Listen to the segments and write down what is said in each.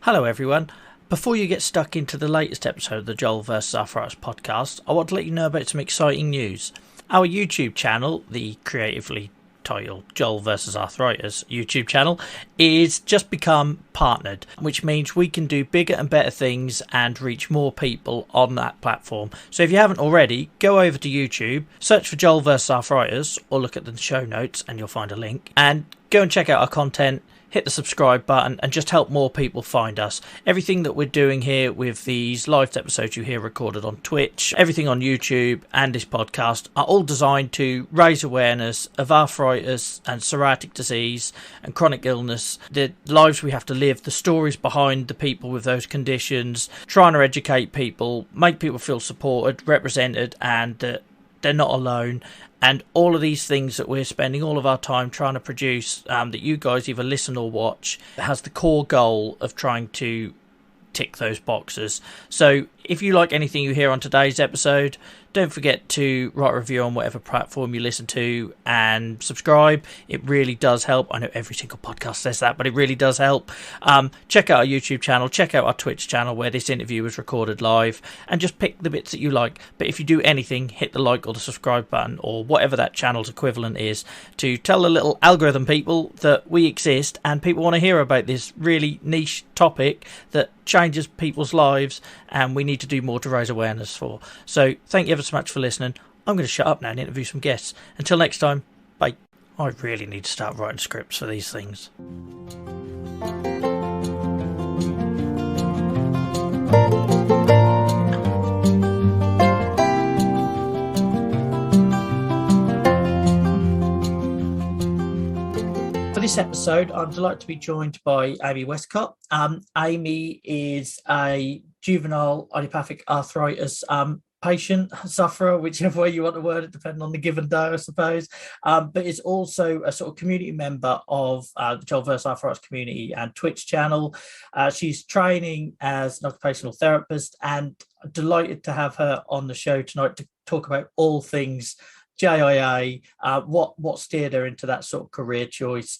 Hello, everyone. Before you get stuck into the latest episode of the Joel vs. Arthritis podcast, I want to let you know about some exciting news. Our YouTube channel, the creatively titled Joel vs. Arthritis YouTube channel, is just become partnered, which means we can do bigger and better things and reach more people on that platform. So if you haven't already, go over to YouTube, search for Joel vs. Arthritis, or look at the show notes and you'll find a link, and go and check out our content. Hit the subscribe button and just help more people find us. Everything that we're doing here with these live episodes you hear recorded on Twitch, everything on YouTube and this podcast are all designed to raise awareness of arthritis and psoriatic disease and chronic illness, the lives we have to live, the stories behind the people with those conditions, trying to educate people, make people feel supported, represented, and that they're not alone. And all of these things that we're spending all of our time trying to produce, that you guys either listen or watch, has the core goal of trying to tick those boxes. So if you like anything you hear on today's episode, don't forget to write a review on whatever platform you listen to and subscribe. It really does help. I know every single podcast says that, but it really does help. Check out our YouTube channel, check out our Twitch channel where this interview was recorded live, and just pick the bits that you like. But if you do anything, hit the like or the subscribe button or whatever that channel's equivalent is to tell the little algorithm people that we exist and people want to hear about this really niche topic that changes people's lives and we need to do more to raise awareness for. So thank you ever so much for listening. I'm going to shut up now and interview some guests. Until next time, bye. I really need to start writing scripts for these things. For this episode, I'm delighted to be joined by Amy Wescott. Amy is a juvenile idiopathic arthritis patient, sufferer, whichever way you want to word it, depending on the given day, I suppose. But is also a sort of community member of the Joel vs. Arthritis community and Twitch channel. She's training as an occupational therapist, and delighted to have her on the show tonight to talk about all things JIA, what steered her into that sort of career choice,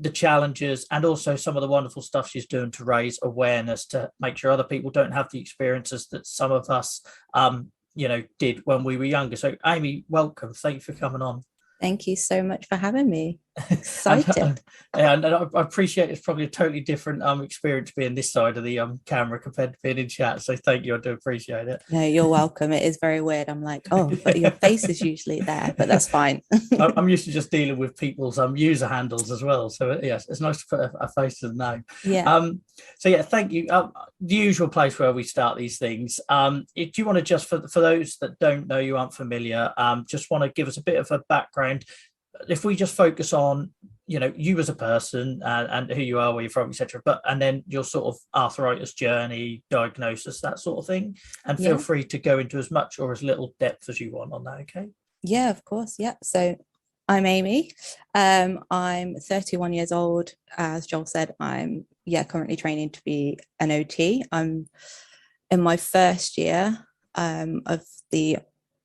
the challenges, and also some of the wonderful stuff she's doing to raise awareness to make sure other people don't have the experiences that some of us, did when we were younger. So, Amy, welcome. Thank you for coming on. Thank you so much for having me. Excited. And I appreciate it's probably a totally different experience being this side of the camera compared to being in chat. So thank you. I do appreciate it. No, you're welcome. It is very weird. I'm like, oh, but your face is usually there, but that's fine. I'm used to just dealing with people's user handles as well. So yes, it's nice to put a face to the name. Yeah. So yeah, thank you. The usual place where we start these things. Do you want to just, for those that don't know, you aren't familiar, just want to give us a bit of a background? If we just focus on, you as a person and who you are, where you're from, etc., and then your sort of arthritis journey, diagnosis, that sort of thing, and feel free to go into as much or as little depth as you want on that. Okay. Yeah, of course. Yeah. So I'm Amy. I'm 31 years old. As Joel said, I'm currently training to be an OT. I'm in my first year of the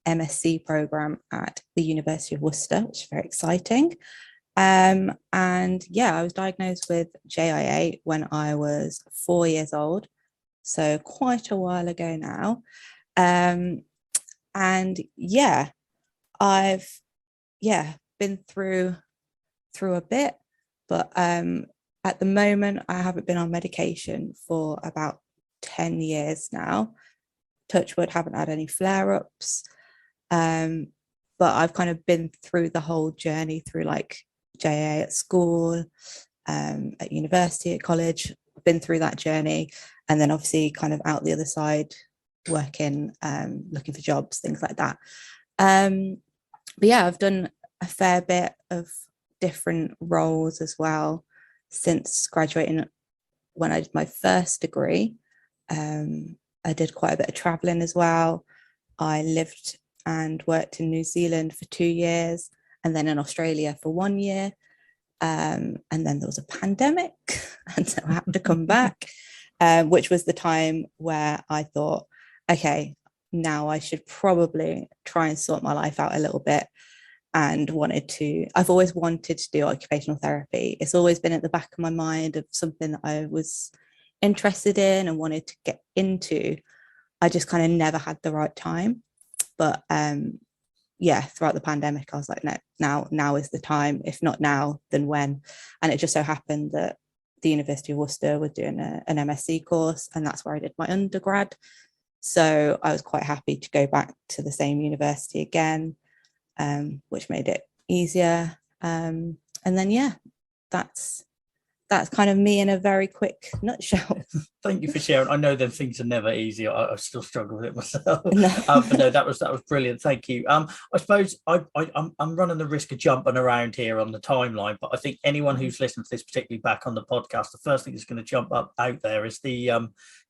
MSc program at the University of Worcester, which is very exciting. I was diagnosed with JIA when I was 4 years old, so quite a while ago now. I've been through a bit, but at the moment I haven't been on medication for about 10 years now. Touch wood, haven't had any flare-ups. But I've kind of been through the whole journey through like JA at school, at university, at college, been through that journey, and then obviously kind of out the other side, working, looking for jobs, things like that. I've done a fair bit of different roles as well since graduating. When I did my first degree, I did quite a bit of traveling as well. I lived and worked in New Zealand for 2 years, and then in Australia for 1 year. And then there was a pandemic, and so I had to come back, which was the time where I thought, okay, now I should probably try and sort my life out a little bit. And I've always wanted to do occupational therapy. It's always been at the back of my mind of something that I was interested in and wanted to get into. I just kind of never had the right time. But throughout the pandemic, I was like, no, now is the time. If not now, then when? And it just so happened that the University of Worcester was doing an MSc course, and that's where I did my undergrad. So I was quite happy to go back to the same university again, which made it easier. And then, that's kind of me in a very quick nutshell. Thank you for sharing. I know them things are never easy. I still struggle with it myself. No. But no, that was brilliant. Thank you. I suppose I'm running the risk of jumping around here on the timeline, but I think anyone who's listened to this, particularly back on the podcast, the first thing that's going to jump up out there is the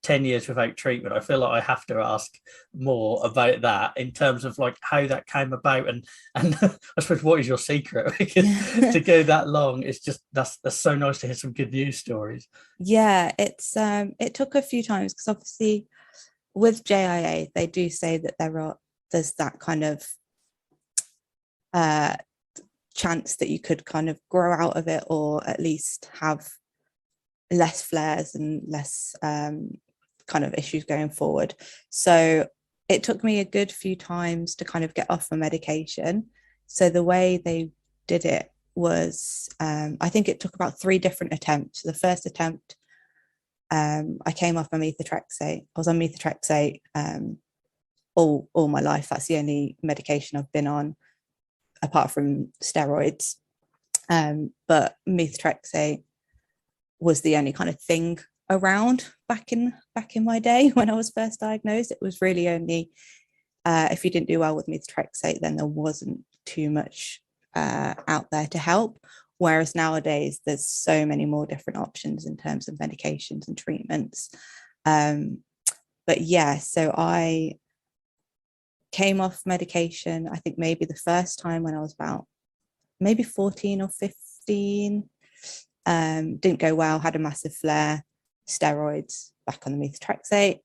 10 years without treatment. I feel like I have to ask more about that in terms of like how that came about, and I suppose what is your secret? Because to go that long, it's just that's so nice to hear some good news stories. Yeah, it took a few times, because obviously with JIA they do say that there's that kind of chance that you could kind of grow out of it, or at least have less flares and less kind of issues going forward. So it took me a good few times to kind of get off my medication. So the way they did it was, I think it took about 3 different attempts. The first attempt, I came off my methotrexate. I was on methotrexate all my life. That's the only medication I've been on apart from steroids. But methotrexate was the only kind of thing around back in my day when I was first diagnosed. It was really only if you didn't do well with methotrexate, then there wasn't too much out there to help. Whereas nowadays there's so many more different options in terms of medications and treatments. But yeah, so I came off medication, I think maybe the first time when I was about maybe 14 or 15. Didn't go well, had a massive flare, steroids, back on the methotrexate.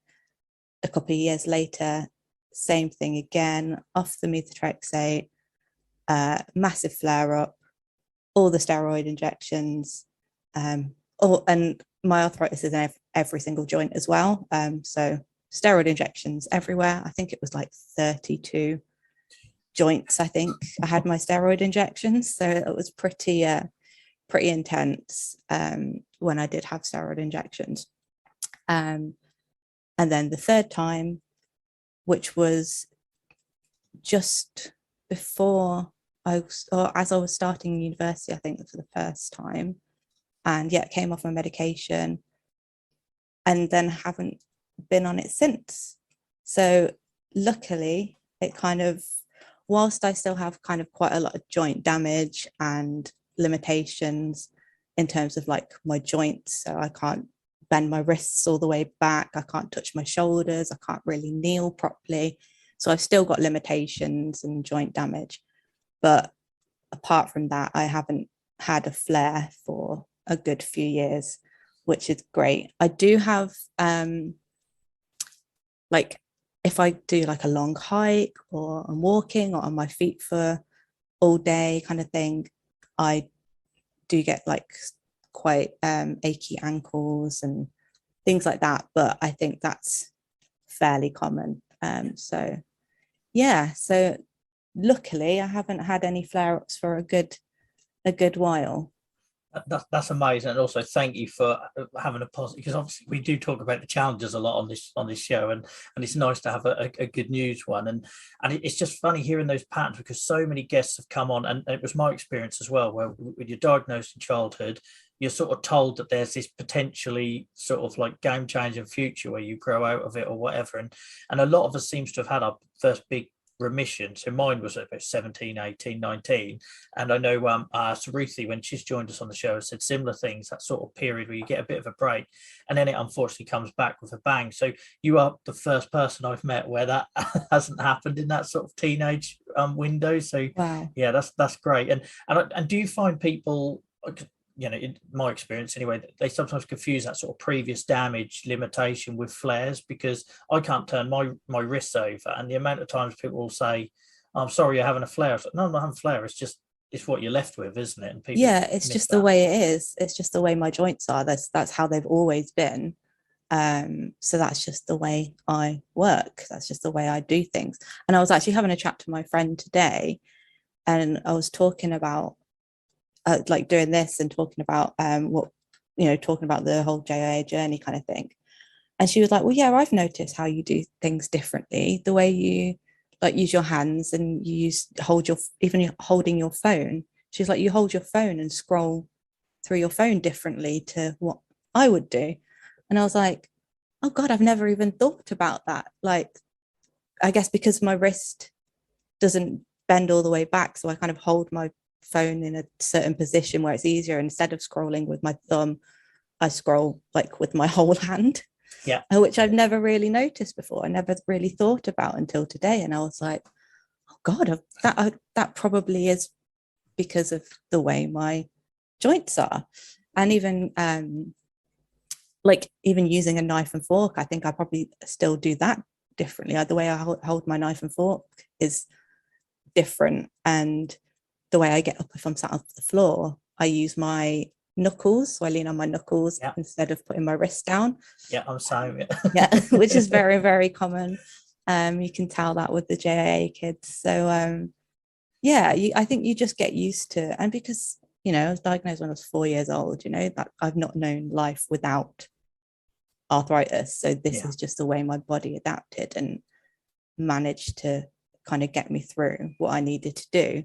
A couple of years later, same thing again, off the methotrexate, massive flare up, all the steroid injections, and my arthritis is in every single joint as well. So steroid injections everywhere. I think it was like 32 joints, I think I had my steroid injections. So it was pretty intense when I did have steroid injections. And then the third time, which was just before as I was starting university, I think for the first time, and came off my medication and then haven't been on it since. So luckily it kind of, whilst I still have kind of quite a lot of joint damage and limitations in terms of like my joints, so I can't bend my wrists all the way back, I can't touch my shoulders, I can't really kneel properly, so I've still got limitations and joint damage. But apart from that, I haven't had a flare for a good few years, which is great. I do have like if I do like a long hike or I'm walking or on my feet for all day kind of thing, I do get like quite achy ankles and things like that, but I think that's fairly common. So luckily I haven't had any flare-ups for a good while. That's amazing, and also thank you for having a positive, because obviously we do talk about the challenges a lot on this show, and it's nice to have a good news one, and it's just funny hearing those patterns, because so many guests have come on, and it was my experience as well, where when you're diagnosed in childhood, you're sort of told that there's this potentially sort of like game changing future where you grow out of it or whatever, and a lot of us seems to have had our first big remission. So mine was about 17, 18, 19. And I know Saruthi, when she's joined us on the show, has said similar things, that sort of period where you get a bit of a break and then it unfortunately comes back with a bang. So you are the first person I've met where that hasn't happened in that sort of teenage window. So wow. Yeah, that's great. And do you find people, in my experience anyway, they sometimes confuse that sort of previous damage limitation with flares? Because I can't turn my wrists over, and the amount of times people will say, I'm sorry, you're having a flare. Like, no, I'm not having a flare. It's what you're left with, isn't it? And people it's just the way it is. It's just the way my joints are. That's how they've always been. So that's just the way I work. That's just the way I do things. And I was actually having a chat to my friend today, and I was talking about like doing this and talking about talking about the whole JIA journey kind of thing. And she was like, well, yeah, I've noticed how you do things differently. The way you like use your hands and you even holding your phone. She's like, you hold your phone and scroll through your phone differently to what I would do. And I was like, oh God, I've never even thought about that. Like, I guess because my wrist doesn't bend all the way back. So I kind of hold my phone in a certain position where it's easier. Instead of scrolling with my thumb, I scroll like with my whole hand. Yeah. Which I've never really noticed before. I never really thought about until today. And I was like, oh God, that probably is because of the way my joints are. And even even using a knife and fork, I think I probably still do that differently. The way I hold my knife and fork is different. And the way I get up if I'm sat on the floor, I use my knuckles. So I lean on my knuckles instead of putting my wrist down. Yeah, I'm sorry. Yeah, which is very, very common. You can tell that with the JIA kids. So I think you just get used to it. And because, I was diagnosed when I was 4 years old, that I've not known life without arthritis. So this is just the way my body adapted and managed to kind of get me through what I needed to do.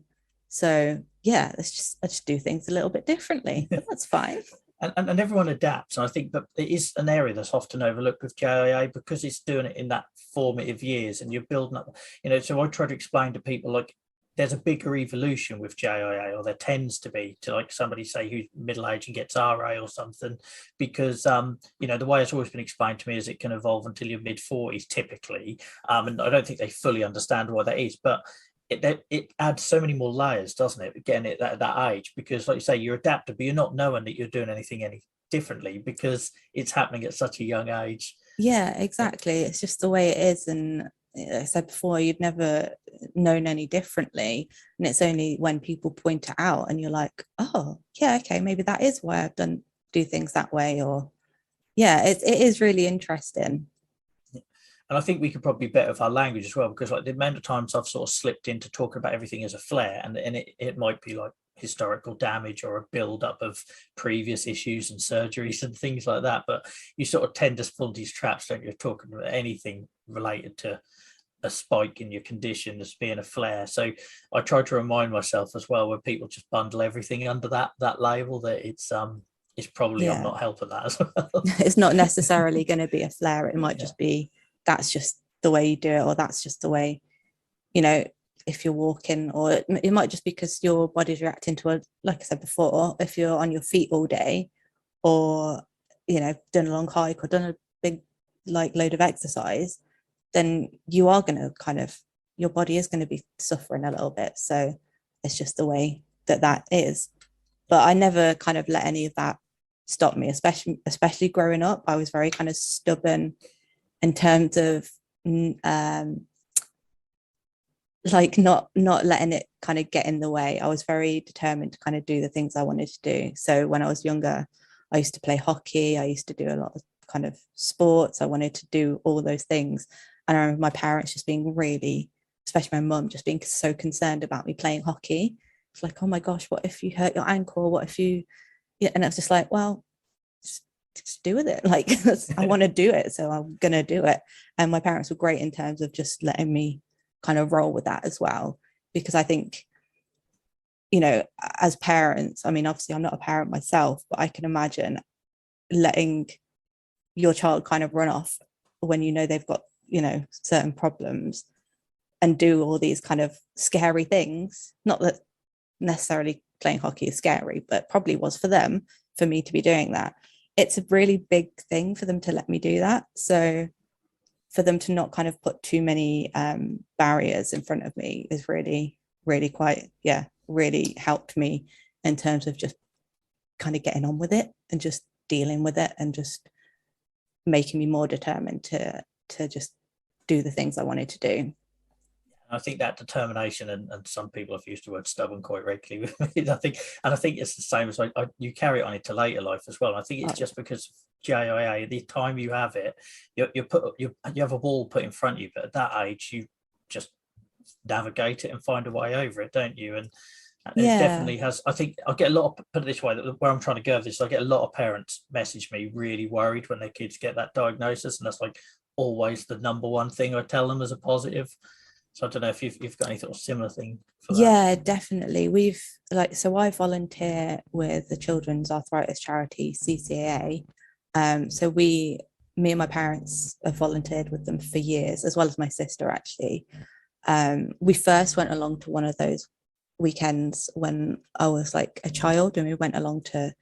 So I just do things a little bit differently, but that's fine. And everyone adapts. And I think that it is an area that's often overlooked with JIA because it's doing it in that formative years and you're building up, so I try to explain to people like there's a bigger evolution with JIA, or there tends to be, to like somebody say who's middle-aged and gets RA or something, because the way it's always been explained to me is it can evolve until your mid-40s typically, and I don't think they fully understand why that is, but it adds so many more layers, doesn't it, again at that age, because like you say, you're adaptive, but you're not knowing that you're doing anything any differently because it's happening at such a young age. Yeah, exactly. It's just the way it is. And I said before, you've never known any differently. And it's only when people point it out and you're like, oh, yeah, okay, maybe that is why I've do things that way. Or, it is really interesting. And I think we could probably be better with our language as well, because like the amount of times I've sort of slipped into talking about everything as a flare, and it might be like historical damage or a build-up of previous issues and surgeries and things like that. But you sort of tend to fall these traps, don't you, talking about anything related to a spike in your condition as being a flare. So I try to remind myself as well, when people just bundle everything under that label, that it's probably I'm not helping that as well. It's not necessarily going to be a flare. It might just be that's just the way you do it, or that's just the way, if you're walking, or it might just be because your body's reacting to like I said before, if you're on your feet all day, or done a long hike or done a big load of exercise, then you are going to your body is going to be suffering a little bit. So it's just the way that is. But I never kind of let any of that stop me, especially growing up. I was very kind of stubborn in terms of not letting it kind of get in the way. I was very determined to kind of do the things I wanted to do. So when I was younger, I used to play hockey. I used to do a lot of kind of sports. I wanted to do all those things. And I remember my parents just being really, especially my mum, just being so concerned about me playing hockey. It's like, oh my gosh, what if you hurt your ankle? What if you, and I was just like, well, just do with it. Like, I want to do it, so I'm going to do it. And my parents were great in terms of just letting me kind of roll with that as well. Because I think, as parents, I mean, obviously I'm not a parent myself, but I can imagine letting your child kind of run off when they've got, certain problems, and do all these kind of scary things. Not that necessarily playing hockey is scary, but probably was for them, for me to be doing that. It's a really big thing for them to let me do that. So for them to not kind of put too many barriers in front of me is really, really really helped me in terms of just kind of getting on with it and just dealing with it and just making me more determined to just do the things I wanted to do. I think that determination, and some people have used the word stubborn quite regularly with me. I think it's the same as you carry it on into later life as well. I think it's just because JIA, the time you have it, you have a wall put in front of you, but at that age, you just navigate it and find a way over it, don't you? And it definitely has. I think I get a lot of, put it this way, where I'm trying to go with this, I get a lot of parents message me really worried when their kids get that diagnosis, and that's like always the number one thing I tell them as a positive. So I don't know if you've got any sort of similar thing for that. Yeah, definitely. So I volunteer with the Children's Arthritis charity, CCAA. So me and my parents have volunteered with them for years, as well as my sister, actually. We first went along to one of those weekends when I was like a child, and we went along to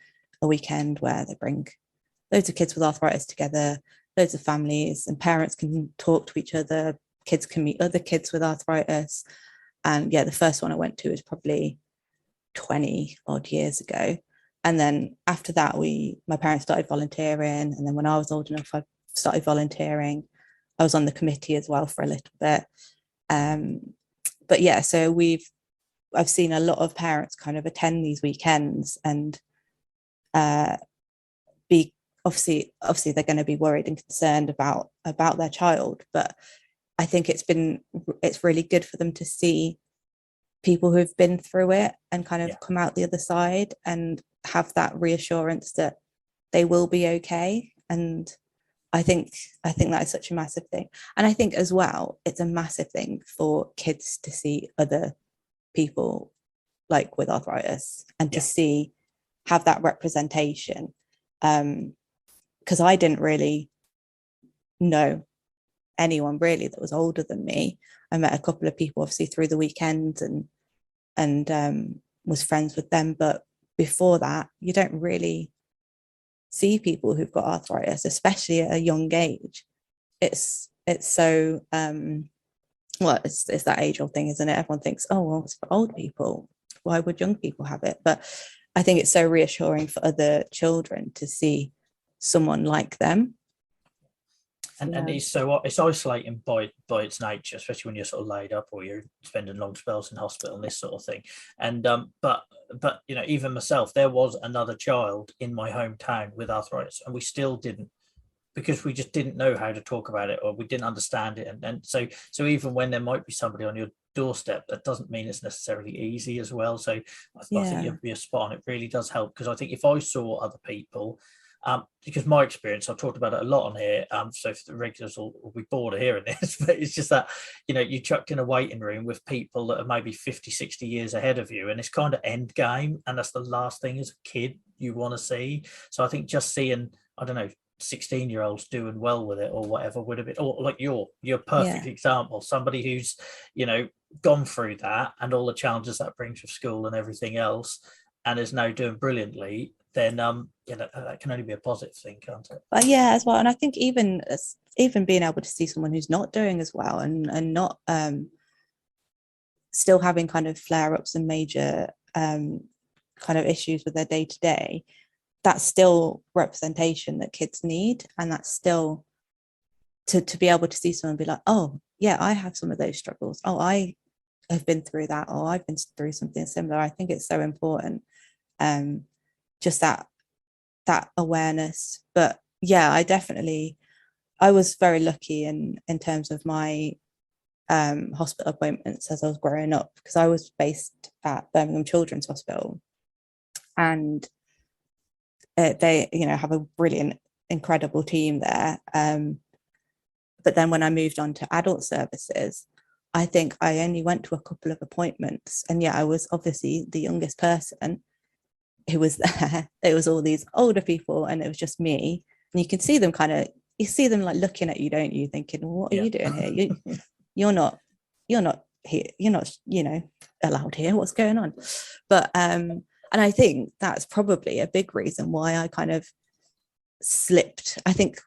a weekend where they bring loads of kids with arthritis together, loads of families, and parents can talk to each other, kids can meet other kids with arthritis. And yeah, the first one I went to was probably 20 odd years ago. And then after that, my parents started volunteering, and then when I was old enough, I started volunteering. I was on the committee as well for a little bit. But yeah, so I've seen a lot of parents kind of attend these weekends and be obviously they're going to be worried and concerned about their child, but I think it's really good for them to see people who've been through it and kind of come out the other side and have that reassurance that they will be okay. And I think that is such a massive thing. And I think as well, it's a massive thing for kids to see other people like with arthritis and to have that representation. Because I didn't really know anyone really that was older than me. I met a couple of people obviously through the weekend and was friends with them. But before that, you don't really see people who've got arthritis, especially at a young age. It's so it's that age-old thing, isn't it? Everyone thinks, oh well, it's for old people, why would young people have it? But I think it's so reassuring for other children to see someone like them. And it's isolating by its nature, especially when you're sort of laid up or you're spending long spells in hospital and this sort of thing. And but you know, even myself, there was another child in my hometown with arthritis, and we still didn't, because we just didn't know how to talk about it, or we didn't understand it. And so even when there might be somebody on your doorstep, that doesn't mean it's necessarily easy as well. So I think you're spot on. It really does help, because I think if I saw other people, because my experience, I've talked about it a lot on here, so if the regulars will be bored of hearing this, but it's just that, you know, you chucked in a waiting room with people that are maybe 50, 60 years ahead of you, and it's kind of end game, and that's the last thing as a kid you want to see. So I think just seeing, I don't know, 16-year-olds doing well with it or whatever would have been, or like you're perfect example, somebody who's, you know, gone through that and all the challenges that brings with school and everything else, and is now doing brilliantly. Then that can only be a positive thing, can't it? But yeah, as well. And I think even being able to see someone who's not doing as well and not still having kind of flare-ups and major kind of issues with their day-to-day, that's still representation that kids need. And that's still to be able to see someone be like, oh yeah, I have some of those struggles, oh I have been through that, or I've been through something similar. I think it's so important, just that awareness. But yeah, I was very lucky in terms of my hospital appointments as I was growing up, because I was based at Birmingham Children's Hospital, and they, you know, have a brilliant, incredible team there. But then when I moved on to adult services, I think I only went to a couple of appointments, and yeah, I was obviously the youngest person who was there. It was all these older people, and it was just me. And you can see them you see them like looking at you, don't you, thinking, what are you doing here? You're not here, you're not, you know, allowed here, what's going on? But and I think that's probably a big reason why I kind of slipped. I think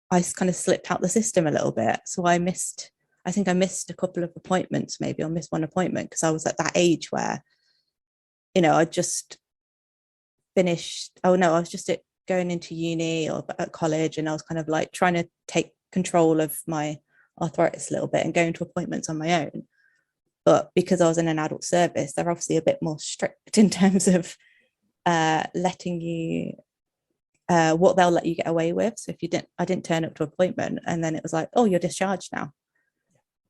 I kind of slipped out the system a little bit. So I missed a couple of appointments, maybe I missed one appointment, because I was at that age where, you know, I just finished, I was just going into uni or at college, and I was kind of like trying to take control of my arthritis a little bit and going to appointments on my own. But because I was in an adult service, they're obviously a bit more strict in terms of letting you what they'll let you get away with. So if I didn't turn up to appointment, and then it was like, oh, you're discharged now.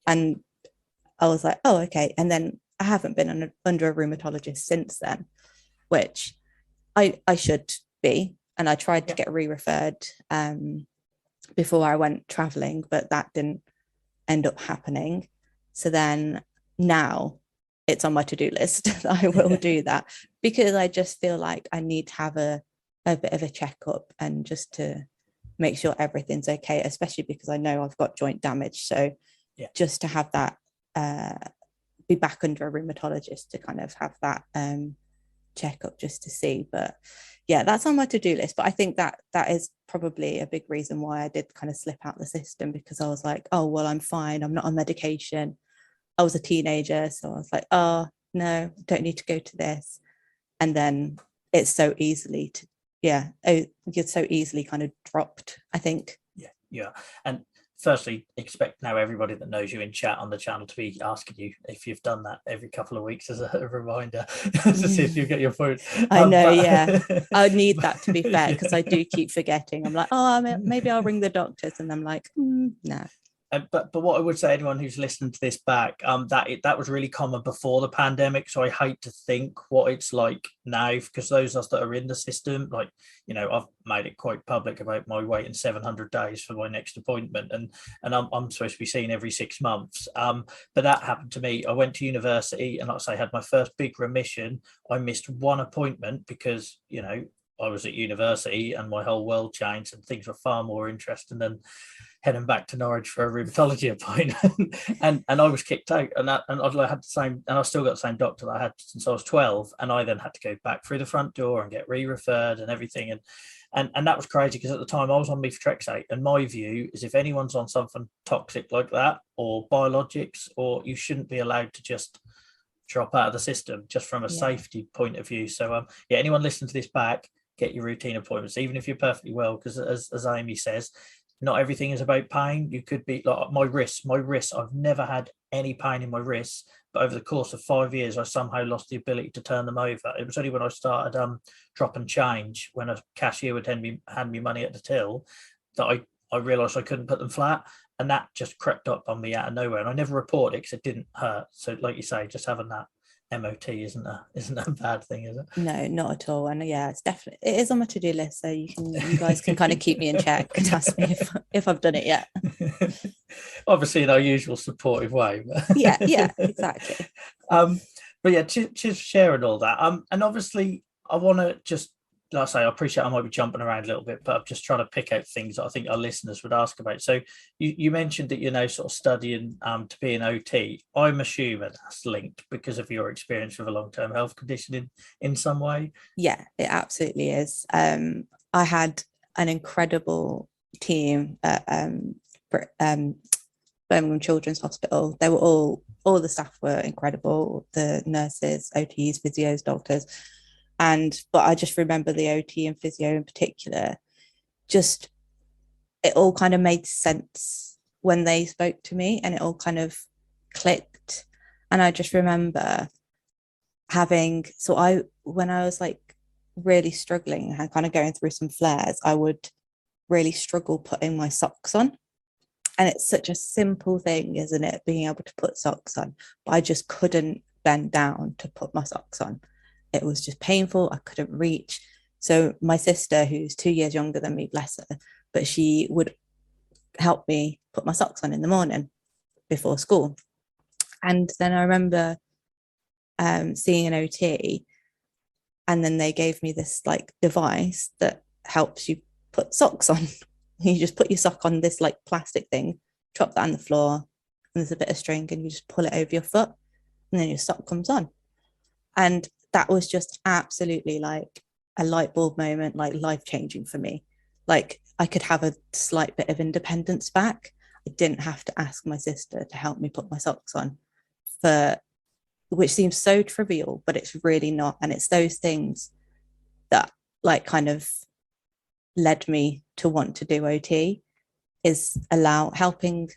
And I was like, oh, okay. And then I haven't been under a rheumatologist since then, which I should be. And I tried to get re-referred before I went traveling, but that didn't end up happening. So then now it's on my to-do list. I will do that, because I just feel like I need to have a bit of a checkup, and just to make sure everything's okay, especially because I know I've got joint damage. So just to have that, be back under a rheumatologist to kind of have that checkup just to see. But yeah, that's on my to-do list. But I think that is probably a big reason why I did kind of slip out the system, because I was like, oh, well, I'm fine, I'm not on medication. I was a teenager, so I was like, oh no, don't need to go to this. And then it's so easily you're so easily kind of dropped, I think. Yeah. And firstly, expect now everybody that knows you in chat on the channel to be asking you if you've done that every couple of weeks as a reminder to see if you get your phone. I know, yeah. I need that, to be fair, because I do keep forgetting. I'm like, oh, maybe I'll ring the doctors, and I'm like, no. But what I would say, anyone who's listening to this back, that was really common before the pandemic. So I hate to think what it's like now, because those of us that are in the system, like, I've made it quite public about my waiting 700 days for my next appointment, and I'm supposed to be seen every 6 months. But that happened to me. I went to university, and like I say, had my first big remission. I missed one appointment because, I was at university and my whole world changed, and things were far more interesting than heading back to Norwich for a rheumatology appointment. and I was kicked out, and I had the same, and I still got the same doctor that I had since I was 12, and I then had to go back through the front door and get re-referred and everything, and that was crazy, because at the time I was on methotrexate, and my view is if anyone's on something toxic like that, or biologics, or you shouldn't be allowed to just drop out of the system, just from a safety point of view. So anyone listening to this back, get your routine appointments, even if you're perfectly well, because as Amy says, not everything is about pain. You could be like my wrists. I've never had any pain in my wrists, but over the course of 5 years, I somehow lost the ability to turn them over. It was only when I started drop and change, when a cashier would hand me money at the till, that I realised I couldn't put them flat, and that just crept up on me out of nowhere. And I never reported it because it didn't hurt. So, like you say, just having that MOT isn't a bad thing, is it? No, not at all. And yeah, it is on my to-do list, so you guys can kind of keep me in check and ask me if I've done it yet. Obviously in our usual supportive way. yeah, exactly. But yeah, cheers for sharing all that. And obviously I want to just, like I say, I appreciate I might be jumping around a little bit, but I'm just trying to pick out things that I think our listeners would ask about. So you mentioned that you're now sort of studying to be an OT. I'm assuming that's linked because of your experience with a long-term health condition in some way. Yeah, it absolutely is. I had an incredible team at Birmingham Children's Hospital. They were all the staff were incredible, the nurses, OTs, physios, doctors. But I just remember the OT and physio in particular, just it all kind of made sense when they spoke to me, and it all kind of clicked. And I just remember when I was like really struggling and kind of going through some flares, I would really struggle putting my socks on. And it's such a simple thing, isn't it, being able to put socks on, but I just couldn't bend down to put my socks on. It was just painful. I couldn't reach. So my sister, who's 2 years younger than me, bless her, but she would help me put my socks on in the morning before school. And then I remember seeing an OT, and then they gave me this like device that helps you put socks on. You just put your sock on this like plastic thing, drop that on the floor, and there's a bit of string, and you just pull it over your foot, and then your sock comes on. And that was just absolutely like a light bulb moment, like life-changing for me. Like I could have a slight bit of independence back. I didn't have to ask my sister to help me put my socks on, which seems so trivial, but it's really not. And it's those things that like kind of led me to want to do OT, is helping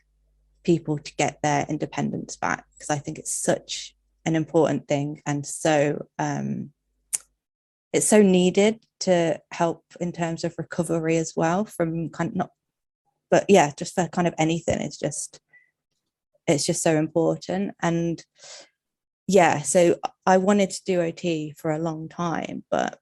people to get their independence back, because I think it's such an important thing, and so it's so needed to help in terms of recovery as well from kind of not, but yeah, just for kind of anything. It's just so important. And yeah, so I wanted to do OT for a long time, but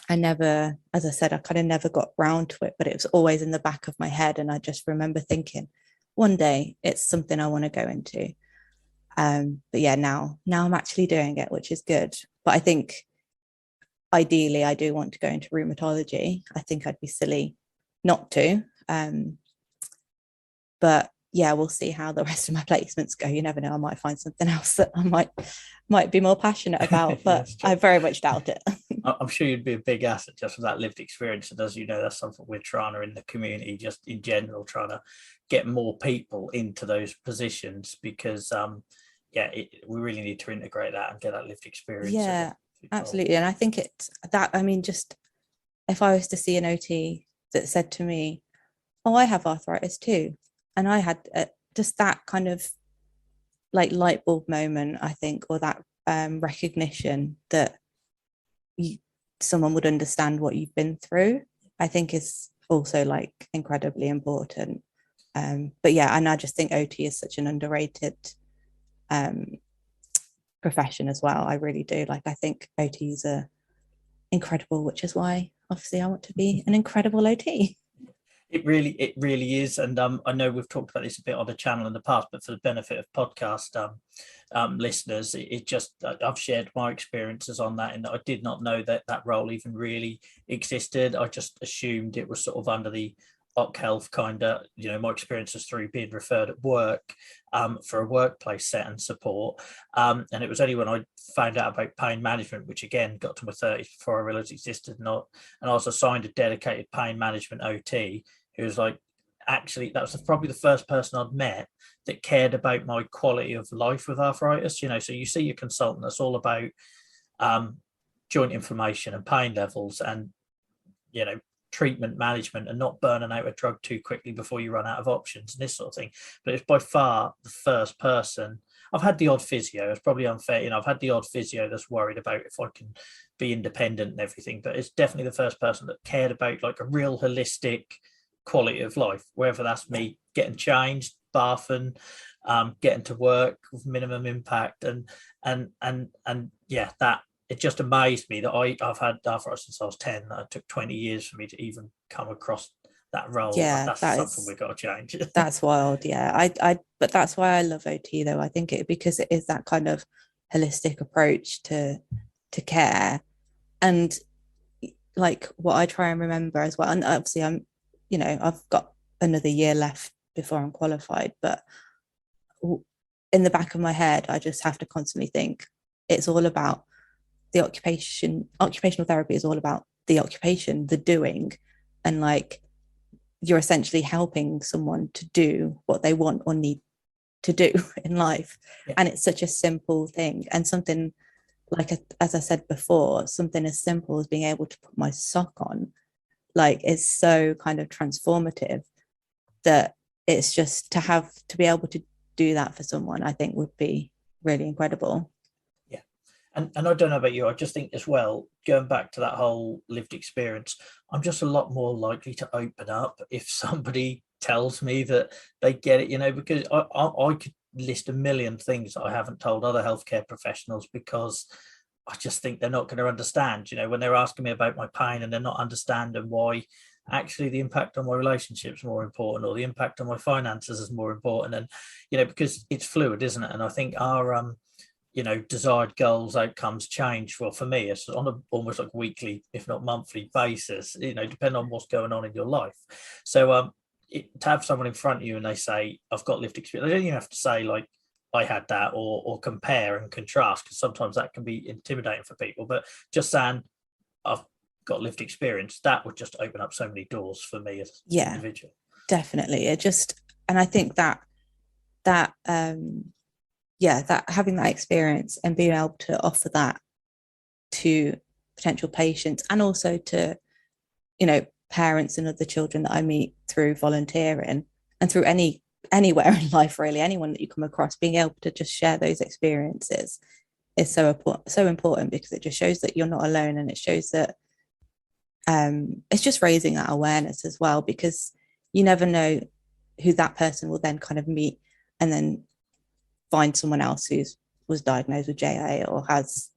I never, as I said, I kind of never got round to it, but it was always in the back of my head. And I just remember thinking one day it's something I want to go into. But yeah, now I'm actually doing it, which is good. But I think ideally I do want to go into rheumatology. I think I'd be silly not to. But yeah, we'll see how the rest of my placements go. You never know, I might find something else that I might be more passionate about, but I very much doubt it. I'm sure you'd be a big asset just for that lived experience. And as you know, that's something we're trying to in the community, just in general, trying to get more people into those positions because we really need to integrate that and get that lived experience. Yeah, absolutely. And I think it's that, I mean, just if I was to see an OT that said to me, oh, I have arthritis too, and I had just that kind of like light bulb moment, I think, or that recognition that someone would understand what you've been through, I think is also like incredibly important. But yeah, and I just think OT is such an underrated profession as well. I really do. Like, I think OTs are incredible, which is why obviously I want to be an incredible OT. It really is. And I know we've talked about this a bit on the channel in the past, but for the benefit of podcast listeners, I've shared my experiences on that, and I did not know that role even really existed. I just assumed it was sort of under the Occ Health kind of, my experiences through being referred at work for a workplace set and support. And it was only when I found out about pain management, which again got to my 30s before I realized it existed, and I was assigned a dedicated pain management OT who was like, actually, that was probably the first person I'd met that cared about my quality of life with arthritis. So you see your consultant, that's all about joint inflammation and pain levels and, treatment management and not burning out a drug too quickly before you run out of options and this sort of thing. But it's by far the first person. I've had the odd physio, it's probably unfair, I've had the odd physio that's worried about if I can be independent and everything, but it's definitely the first person that cared about like a real holistic quality of life, whether that's me getting changed, bathing, getting to work with minimum impact, and yeah, that it just amazed me that I've had arthritis since I was 10. It took 20 years for me to even come across that role. Yeah, that's something we've got to change. That's wild. Yeah, but that's why I love OT though. I think because it is that kind of holistic approach to care, and like what I try and remember as well. And obviously I've got another year left before I'm qualified, but in the back of my head, I just have to constantly think it's all about the occupational therapy is all about the occupation, the doing, and like you're essentially helping someone to do what they want or need to do in life. Yeah. And it's such a simple thing, and something like, as I said before, something as simple as being able to put my sock on, like, is so kind of transformative that it's just to be able to do that for someone, I think would be really incredible. And I don't know about you, I just think as well, going back to that whole lived experience, I'm just a lot more likely to open up if somebody tells me that they get it, because I could list a million things that I haven't told other healthcare professionals because I just think they're not going to understand, when they're asking me about my pain and they're not understanding why actually the impact on my relationships is more important, or the impact on my finances is more important. And, because it's fluid, isn't it? And I think our, desired goals, outcomes change. Well, for me, it's on a almost like weekly, if not monthly basis, depending on what's going on in your life. So to have someone in front of you and they say, I've got lived experience, they don't even have to say like, I had that, or compare and contrast, because sometimes that can be intimidating for people. But just saying, I've got lived experience, that would just open up so many doors for me as an individual. Definitely. And I think that having that experience and being able to offer that to potential patients, and also to, parents and other children that I meet through volunteering and through anywhere in life, really, anyone that you come across, being able to just share those experiences is so important because it just shows that you're not alone, and it shows that it's just raising that awareness as well, because you never know who that person will then kind of meet and then find someone else who's was diagnosed with JA or has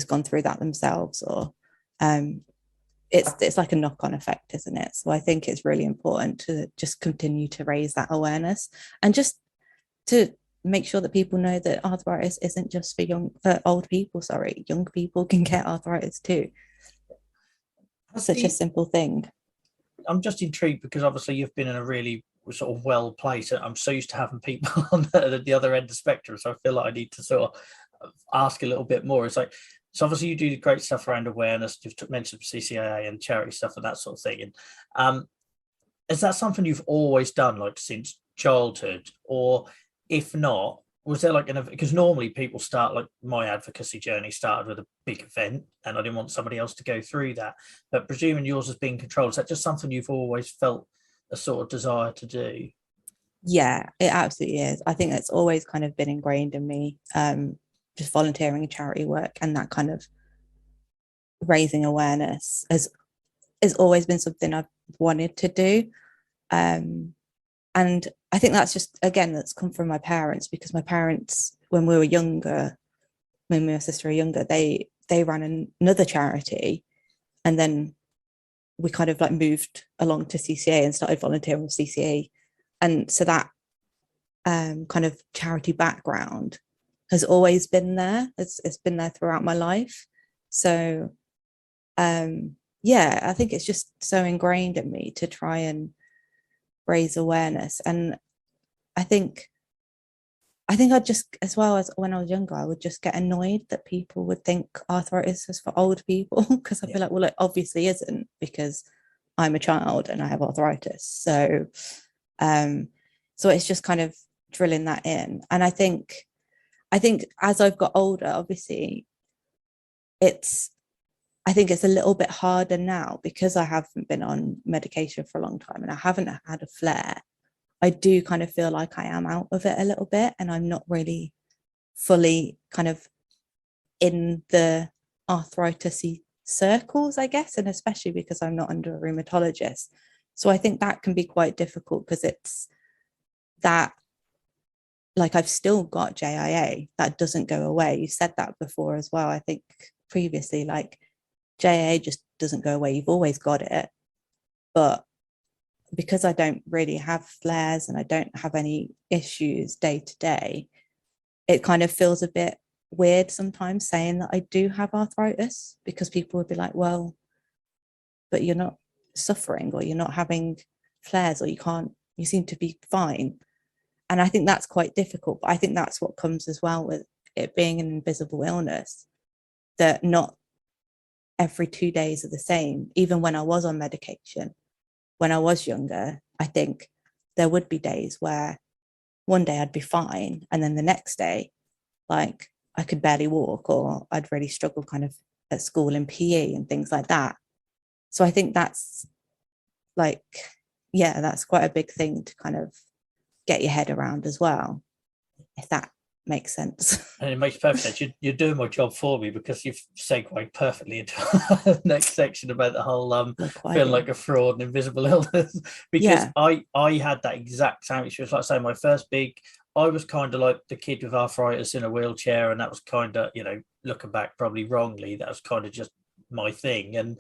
gone through that themselves, or it's like a knock-on effect, isn't it? So I think it's really important to just continue to raise that awareness, and just to make sure that people know that arthritis isn't just for old people. Sorry, young people can get arthritis too. Such a simple thing. I'm just intrigued because obviously you've been in a really sort of well placed. I'm so used to having people on the other end of the spectrum, so I feel like I need to sort of ask a little bit more. It's like, so obviously you do great stuff around awareness. You've mentioned CCAA and charity stuff and that sort of thing. And is that something you've always done, like since childhood, or if not, was there like because normally people start, like my advocacy journey started with a big event and I didn't want somebody else to go through that, but presuming yours has been controlled, is that just something you've always felt a sort of desire to do? Yeah, it absolutely is. I think it's always kind of been ingrained in me, just volunteering in charity work, and that kind of raising awareness has always been something I've wanted to do. And I think that's just, again, that's come from my parents, because my parents, when we were younger, when me and my sister were younger, they ran another charity, and then we kind of like moved along to CCA and started volunteering with CCA. And so that kind of charity background has always been there. It's been there throughout my life. So yeah, I think it's just so ingrained in me to try and raise awareness. And I think I just, as well as when I was younger, I would just get annoyed that people would think arthritis is for old people, because I'd be like, well, it obviously isn't, because I'm a child and I have arthritis. So it's just kind of drilling that in. And I think as I've got older, obviously I think it's a little bit harder now, because I haven't been on medication for a long time and I haven't had a flare. I do kind of feel like I am out of it a little bit, and I'm not really fully kind of in the arthritis circles, I guess, and especially because I'm not under a rheumatologist. So I think that can be quite difficult, because it's that, like, I've still got JIA that doesn't go away. You said that before as well, I think previously, like JIA just doesn't go away. You've always got it, but because I don't really have flares and I don't have any issues day to day, it kind of feels a bit weird sometimes saying that I do have arthritis, because people would be like, well, but you're not suffering, or you're not having flares, or you seem to be fine. And I think that's quite difficult. But I think that's what comes as well with it being an invisible illness, that not every 2 days are the same. Even when I was on medication, when I was younger, I think there would be days where one day I'd be fine, and then the next day, like, I could barely walk, or I'd really struggle kind of at school in PE and things like that. So I think that's like, yeah, that's quite a big thing to kind of get your head around as well, if that makes sense. And it makes perfect sense. You're doing my job for me, because you've segued perfectly into the next section about the whole feeling like a fraud and invisible illness. Because yeah. I had that exact same experience. Like I say, my first big, I was kind of like the kid with arthritis in a wheelchair, and that was kind of, looking back probably wrongly, that was kind of just my thing. And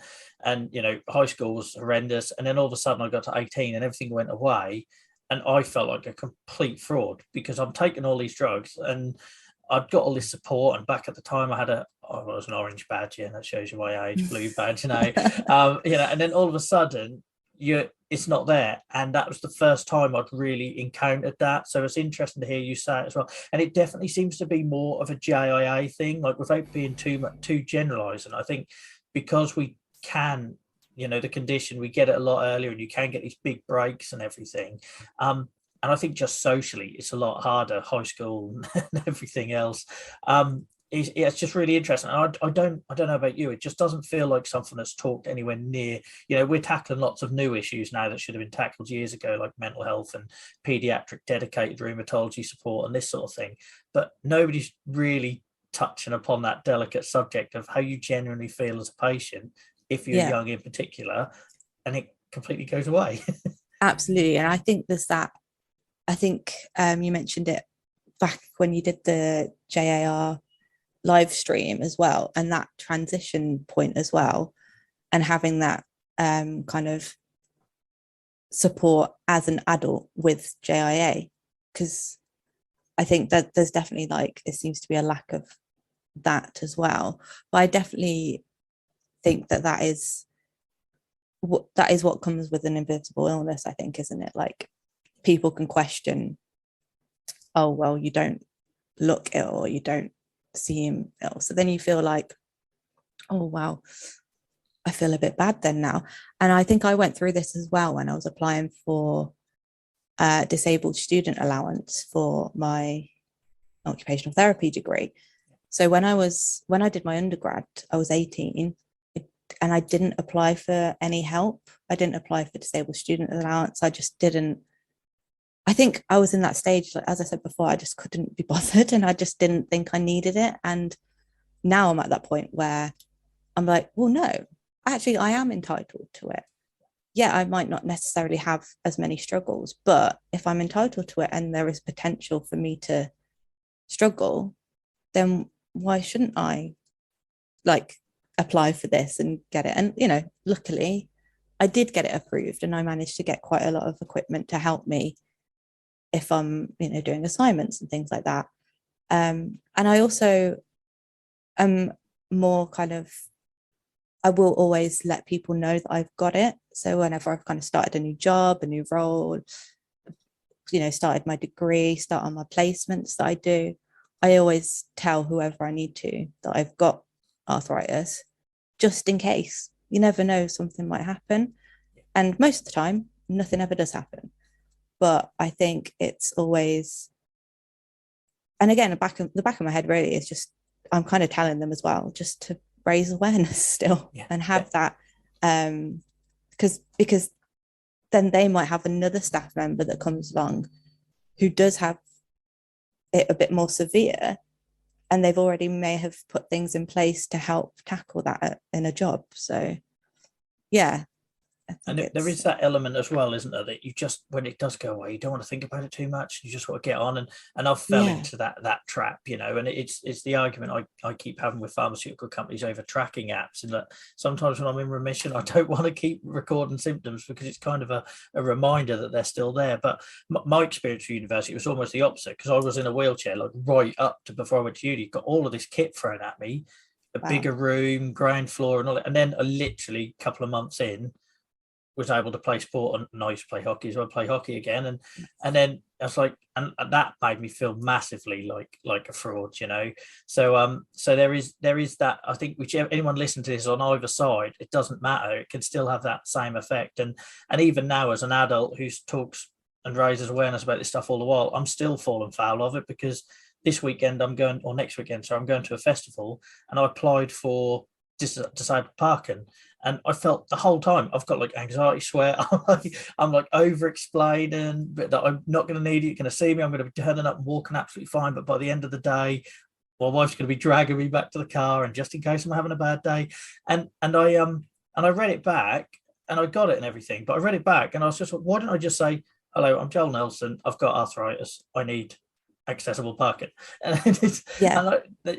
high school was horrendous, and then all of a sudden I got to 18 and everything went away. And I felt like a complete fraud, because I'm taking all these drugs and I'd got all this support. And back at the time I had it was an orange badge, yeah, that shows you my age, blue badge, and then all of a sudden it's not there. And that was the first time I'd really encountered that. So it's interesting to hear you say it as well. And it definitely seems to be more of a JIA thing, like, without being too generalizing. I think because we can, the condition, we get it a lot earlier, and you can get these big breaks and everything. And I think just socially, it's a lot harder, high school and everything else. it's just really interesting. I don't know about you. It just doesn't feel like something that's talked anywhere near. We're tackling lots of new issues now that should have been tackled years ago, like mental health and pediatric dedicated rheumatology support and this sort of thing. But nobody's really touching upon that delicate subject of how you genuinely feel as a patient if you're young in particular, and it completely goes away. Absolutely. And I think there's that. I think you mentioned it back when you did the JAR live stream as well, and that transition point as well, and having that kind of support as an adult with JIA, because I think that there's definitely it seems to be a lack of that as well. But I definitely think that is what comes with an invisible illness, I think, isn't it? Like, people can question, oh well, you don't look ill, or you don't seem ill, so then you feel like, oh wow, I feel a bit bad then now. And I think I went through this as well when I was applying for disabled student allowance for my occupational therapy degree. So when I did my undergrad, I was 18, and I didn't apply for any help. I didn't apply for disabled student allowance. I just didn't. I think I was in that stage, like, as I said before, I just couldn't be bothered, and I just didn't think I needed it. And now I'm at that point where I'm like, well, no, actually, I am entitled to it. Yeah, I might not necessarily have as many struggles, but if I'm entitled to it and there is potential for me to struggle, then why shouldn't I apply for this and get it? And luckily I did get it approved, and I managed to get quite a lot of equipment to help me if I'm doing assignments and things like that. And I also am more kind of, I will always let people know that I've got it. So whenever I've kind of started a new job, a new role, started my degree, start on my placements that I do, I always tell whoever I need to that I've got arthritis, just in case. You never know, something might happen. And most of the time, nothing ever does happen. But I think it's always, and again, the back of my head really is just, I'm kind of telling them as well, just to raise awareness still, and have that, because then they might have another staff member that comes along who does have it a bit more severe, and they've already may have put things in place to help tackle that in a job. So yeah. And there is that element as well, isn't there, that you just, when it does go away, you don't want to think about it too much. You just want to get on. And I've fell into that trap, and it's the argument I keep having with pharmaceutical companies over tracking apps, and that sometimes when I'm in remission, I don't want to keep recording symptoms because it's kind of a reminder that they're still there. But my experience at university was almost the opposite, because I was in a wheelchair right up to before I went to uni, got all of this kit thrown at me, a bigger room, ground floor and all that. And then literally a couple of months in, was able to play sport, and I used to play hockey, so I play hockey again, and then I was like, and that made me feel massively like a fraud, So there is that. I think whichever anyone listening to this on either side, it doesn't matter. It can still have that same effect, and even now as an adult who talks and raises awareness about this stuff all the while, I'm still falling foul of it, because this weekend I'm going to a festival, and I applied for disabled parking. And I felt the whole time I've got anxiety sweat. I'm over explaining, but that I'm not going to need it. You're going to see me. I'm going to be turning up and walking absolutely fine. But by the end of the day, my wife's going to be dragging me back to the car, and just in case I'm having a bad day. And I read it back, and I got it and everything. But I read it back, and I was just like, why didn't I just say, hello, I'm Joel Nelson. I've got arthritis. I need accessible parking. And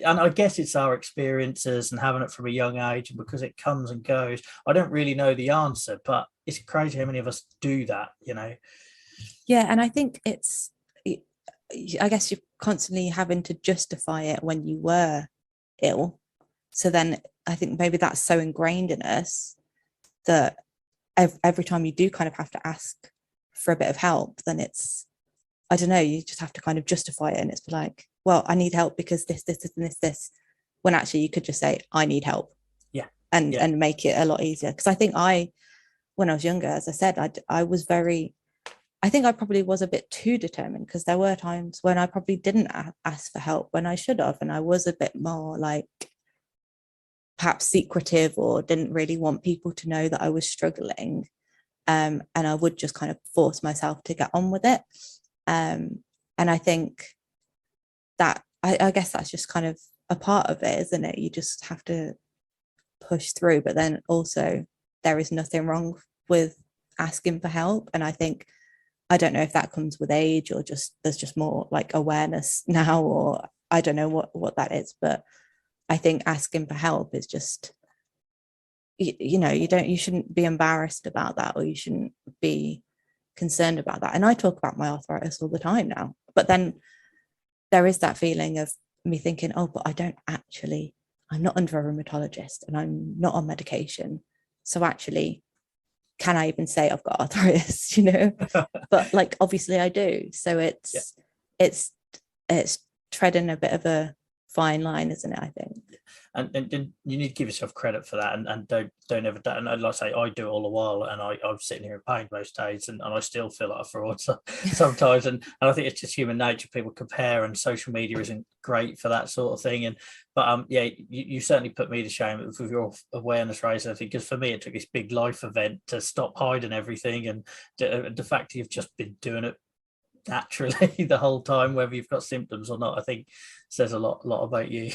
I guess it's our experiences and having it from a young age, and because it comes and goes, I don't really know the answer, but it's crazy how many of us do that. And I think I guess you're constantly having to justify it when you were ill, so then I think maybe that's so ingrained in us that every time you do kind of have to ask for a bit of help, then it's, I don't know, you just have to kind of justify it, and it's like, well, I need help because this, and this, when actually you could just say, I need help. And make it a lot easier. Because I think when I was younger, as I said, I was very, I think I probably was a bit too determined, because there were times when I probably didn't ask for help when I should have. And I was a bit more like perhaps secretive, or didn't really want people to know that I was struggling. And I would just kind of force myself to get on with it. And I think that, I guess that's just kind of a part of it, isn't it? You just have to push through. But then also, there is nothing wrong with asking for help. And I think, I don't know if that comes with age, or just there's just more like awareness now, or I don't know what that is. But I think asking for help is just, you shouldn't be embarrassed about that, or you shouldn't be concerned about that. And I talk about my arthritis all the time now, but then there is that feeling of me thinking, oh, but I'm not under a rheumatologist, and I'm not on medication. So actually, can I even say I've got arthritis, but like, obviously I do. So it's treading a bit of a fine line, isn't it? I think. And you need to give yourself credit for that, and don't ever doubt. And like I say, I do it all the while, and I'm sitting here in pain most days, and I still feel like a fraud sometimes. And I think it's just human nature. People compare, and social media isn't great for that sort of thing. But you certainly put me to shame with your awareness raise. I think, because for me, it took this big life event to stop hiding everything, and the fact that you've just been doing it naturally the whole time, whether you've got symptoms or not, I think says a lot about you.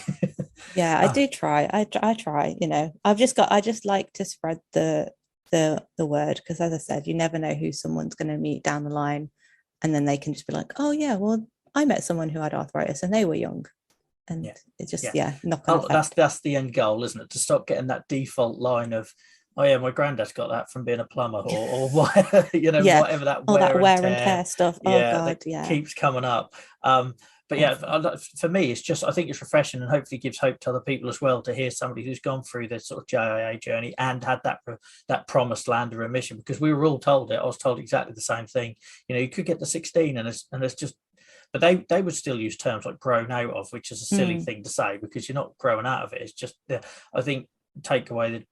Yeah, I do try. I try. I just like to spread the word, because, as I said, you never know who someone's going to meet down the line, and then they can just be like, oh yeah, well, I met someone who had arthritis and they were young, and it's just knock on effect. That's the end goal, isn't it? To stop getting that default line of, oh yeah, my granddad's got that from being a plumber, or whatever, whatever that wear and tear stuff. Oh God, keeps coming up. But for me, it's just, I think it's refreshing, and hopefully gives hope to other people as well, to hear somebody who's gone through this sort of JIA journey and had that promised land of remission, because we were all told it. I was told exactly the same thing. You could get to 16 and it's just, but they would still use terms like grown out of, which is a silly thing to say, because you're not growing out of it. It's just, I think, take away the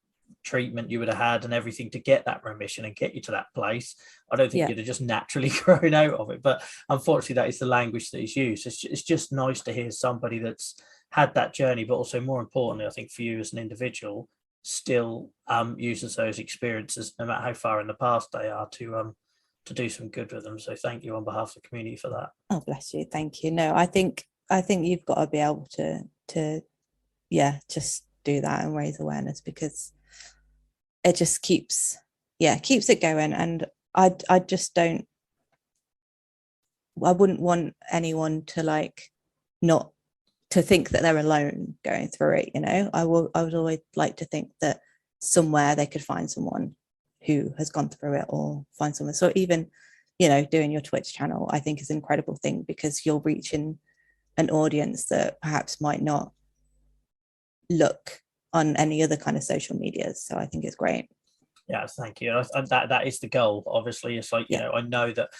treatment you would have had and everything to get that remission and get you to that place. I don't think you'd have just naturally grown out of it. But unfortunately, that is the language that is used. It's just nice to hear somebody that's had that journey, but also, more importantly, I think for you as an individual, still uses those experiences, no matter how far in the past they are, to do some good with them. So thank you on behalf of the community for that. Oh, bless you. Thank you. No, I think you've got to be able to just do that and raise awareness, because it just keeps it going. And I wouldn't want anyone to not to think that they're alone going through it. I would always like to think that somewhere they could find someone who has gone through it, or find someone. So even doing your Twitch channel, I think, is an incredible thing, because you're reaching an audience that perhaps might not look on any other kind of social medias. So I think it's great. Yeah, thank you. And that is the goal. Obviously, it's like, I know that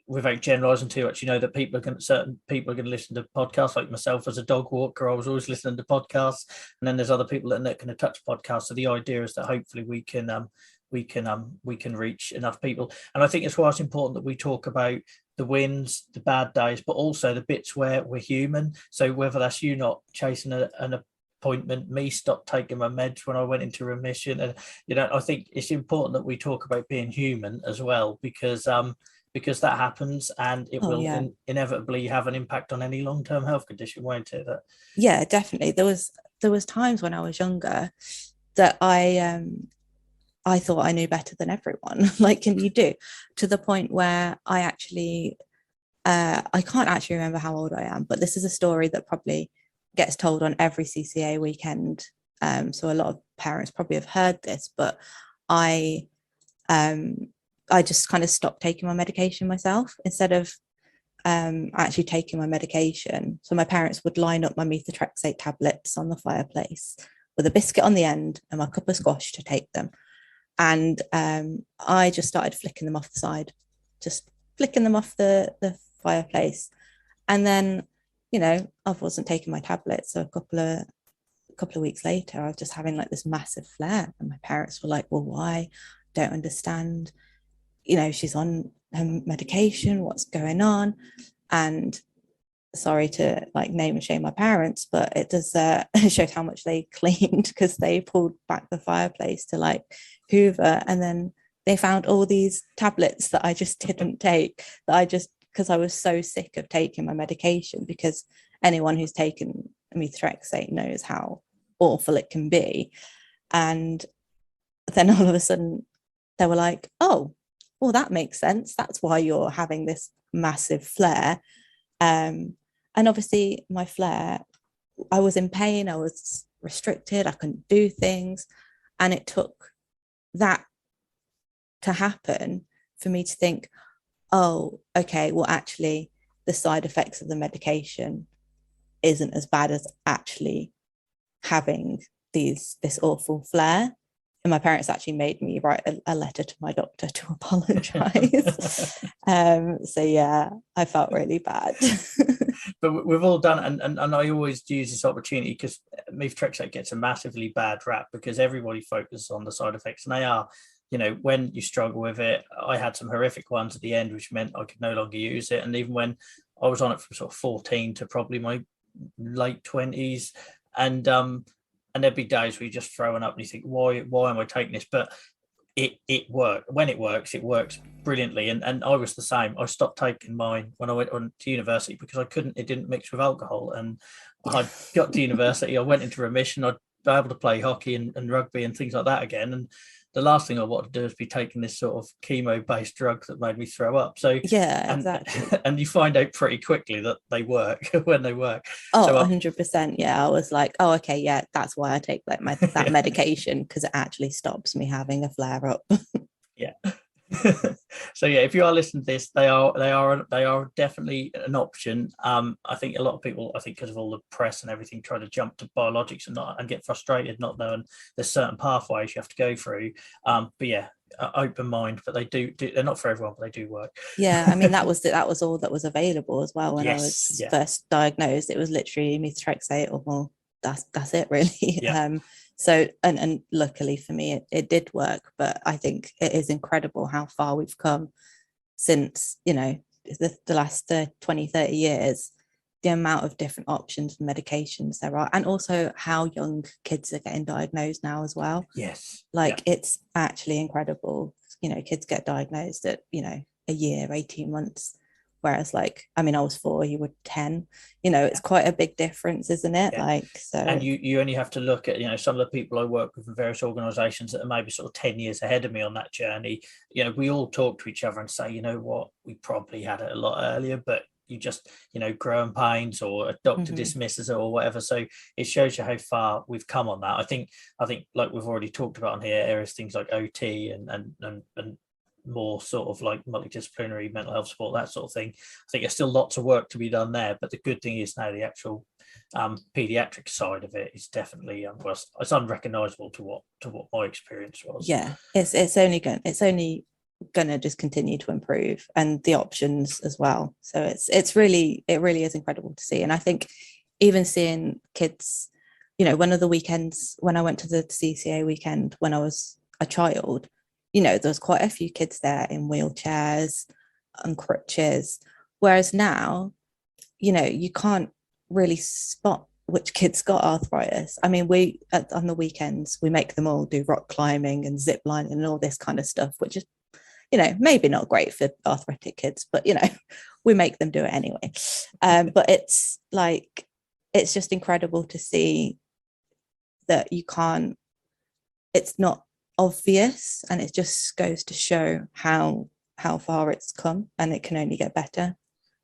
without generalizing too much, that certain people are going to listen to podcasts. Like myself, as a dog walker, I was always listening to podcasts, and then there's other people that are not going to touch podcasts. So the idea is that hopefully we can reach enough people. And I think it's why it's important that we talk about the wins, the bad days, but also the bits where we're human. So whether that's you not chasing an appointment, me stopped taking my meds when I went into remission, and I think it's important that we talk about being human as well, because that happens, and it will inevitably have an impact on any long-term health condition, won't it? Yeah, definitely. There was times when I was younger that I thought I knew better than everyone, like you do, to the point where I actually I can't actually remember how old I am, but this is a story that probably gets told on every CCA weekend. So a lot of parents probably have heard this, but I just kind of stopped taking my medication myself, instead of actually taking my medication. So my parents would line up my methotrexate tablets on the fireplace with a biscuit on the end and my cup of squash to take them. And I just started flicking them off the side, just flicking them off the fireplace. And then, I wasn't taking my tablets. So a couple of weeks later, I was just having this massive flare. And my parents were like, well, why? Don't understand. she's on her medication, what's going on? And sorry to like name and shame my parents, but it does it showed how much they cleaned, because they pulled back the fireplace to like hoover, and then they found all these tablets that I just didn't take, because I was so sick of taking my medication, because anyone who's taken methotrexate knows how awful it can be. And then all of a sudden they were like, oh, well, that makes sense, that's why you're having this massive flare. And obviously my flare, I was in pain, I was restricted, I couldn't do things, and it took that to happen for me to think, oh, okay, well, actually the side effects of the medication isn't as bad as actually having this awful flare. And my parents actually made me write a letter to my doctor to apologize. So yeah, I felt really bad. But we've all done it, and I always use this opportunity, because methotrexate gets a massively bad rap because everybody focuses on the side effects, and they are, when you struggle with it. I had some horrific ones at the end, which meant I could no longer use it. And even when I was on it from sort of 14 to probably my late 20s, and there'd be days where you're just throwing up and you think, why am I taking this? But it worked. When it works brilliantly. And I was the same. I stopped taking mine when I went on to university because it didn't mix with alcohol. And I got to university, I went into remission, I'd be able to play hockey and rugby and things like that again. And the last thing I wanted to do is be taking this sort of chemo-based drug that made me throw up. So yeah, exactly. And you find out pretty quickly that they work when they work. Oh, so 100%. Yeah, I was like, oh, okay, yeah, that's why I take like that medication, because it actually stops me having a flare up. Yeah. So yeah, if you are listening to this, they are definitely an option. I think a lot of people, because of all the press and everything, try to jump to biologics and get frustrated not knowing there's certain pathways you have to go through. But yeah, open mind. But they do they're not for everyone, but they do work. Yeah, I mean that was all that was available as well when I was first diagnosed. It was literally methotrexate, or well, that's it really. Yeah. So and luckily for me it did work, but I think it is incredible how far we've come since the last 20-30 years, the amount of different options and medications there are, and also how young kids are getting diagnosed now as well. Yes, it's actually incredible. Kids get diagnosed at a year, 18 months, whereas I was 4, you were 10. It's quite a big difference, isn't it? So, and you only have to look at some of the people I work with in various organizations that are maybe sort of 10 years ahead of me on that journey. We all talk to each other and say, what, we probably had it a lot earlier, but you just growing pains, or a doctor dismisses it or whatever. So it shows you how far we've come on that. I think like we've already talked about on here, areas things like OT and more sort of like multidisciplinary mental health support, that sort of thing. I think there's still lots of work to be done there, but the good thing is now the actual pediatric side of it is definitely it's unrecognizable to what my experience was. Yeah, it's only gonna just continue to improve, and the options as well. So it really is incredible to see. And I think even seeing kids, one of the weekends when I went to the CCA weekend when I was a child, there was quite a few kids there in wheelchairs and crutches, whereas now you can't really spot which kids got arthritis. I mean, on the weekends we make them all do rock climbing and zip lining and all this kind of stuff, which is maybe not great for arthritic kids, but we make them do it anyway. But it's just incredible to see that it's not obvious, and it just goes to show how far it's come, and it can only get better.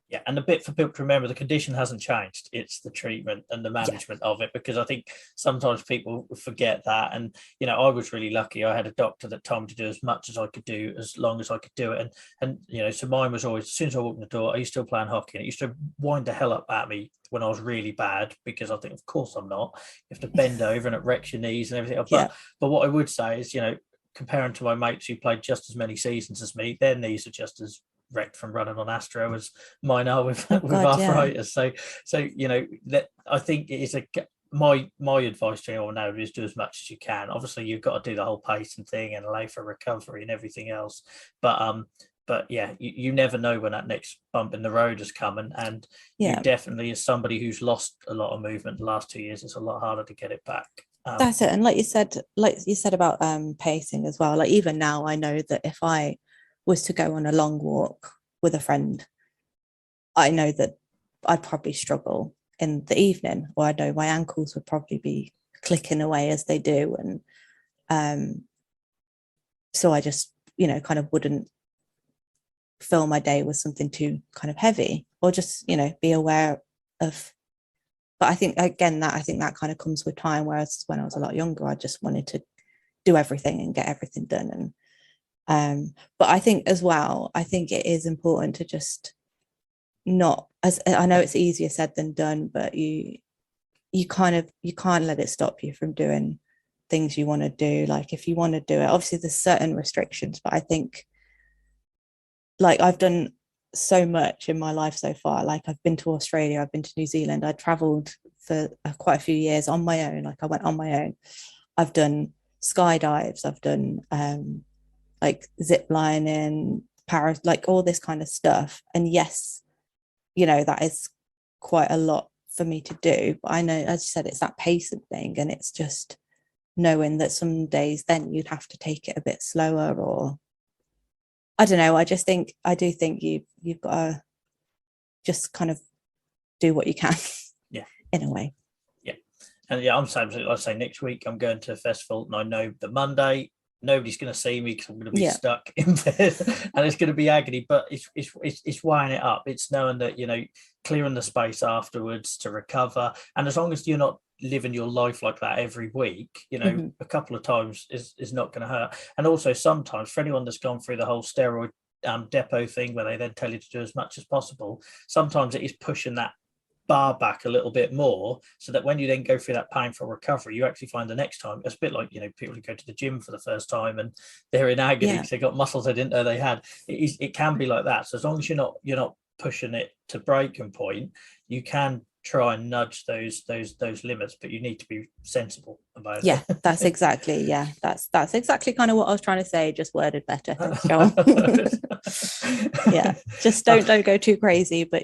Yeah, and a bit for people to remember, the condition hasn't changed. It's the treatment and the management of it, because I think sometimes people forget that. And, I was really lucky. I had a doctor that told me to do as much as I could do, as long as I could do it. And so mine was always, as soon as I walked in the door, I used to play hockey, and it used to wind the hell up at me when I was really bad, because I think, of course I'm not. You have to bend over and it wrecks your knees and everything. But what I would say is, comparing to my mates who played just as many seasons as me, their knees are just as wrecked from running on Astro as mine are with arthritis. So that I think it is my advice to anyone now is do as much as you can. Obviously, you've got to do the whole pacing thing and allow for recovery and everything else. But yeah, you never know when that next bump in the road is coming, and you definitely, as somebody who's lost a lot of movement the last 2 years, it's a lot harder to get it back. That's it. And like you said about pacing as well, like even now I know that if I was to go on a long walk with a friend, I know that I'd probably struggle in the evening, or I know my ankles would probably be clicking away as they do. And so I just, kind of wouldn't fill my day with something too kind of heavy, or just, be aware of. But I think, again, that kind of comes with time, whereas when I was a lot younger, I just wanted to do everything and get everything done. And but I think as well, I think it is important to just not, as I know it's easier said than done, but you can't let it stop you from doing things you want to do. Like if you want to do it, obviously there's certain restrictions, but I think, like, I've done so much in my life so far. Like I've been to Australia, I've been to New Zealand, I traveled for quite a few years on my own. Like I went on my own. I've done skydives, I've done like zip lining, like all this kind of stuff. And yes, that is quite a lot for me to do, but I know, as you said, it's that pacing thing, and it's just knowing that some days then you'd have to take it a bit slower, or I don't know. I do think you've got to just kind of do what you can. Yeah. In a way. Yeah. And yeah, I'm saying, like I say, next week I'm going to a festival, and I know that Monday nobody's going to see me because I'm going to be stuck in bed, and it's going to be agony. But it's weighing it up. It's knowing that, clearing the space afterwards to recover. And as long as you're not living your life like that every week, a couple of times is not going to hurt. And also sometimes, for anyone that's gone through the whole steroid depot thing, where they then tell you to do as much as possible, sometimes it is pushing that bar back a little bit more, so that when you then go through that painful recovery, you actually find the next time it's a bit like, people who go to the gym for the first time and they're in agony because they got muscles they didn't know they had. It can be like that. So as long as you're not pushing it to breaking point, you can try and nudge those limits, but you need to be sensible about it. That's exactly kind of what I was trying to say, just worded better. Thanks, Joel. Just don't go too crazy, but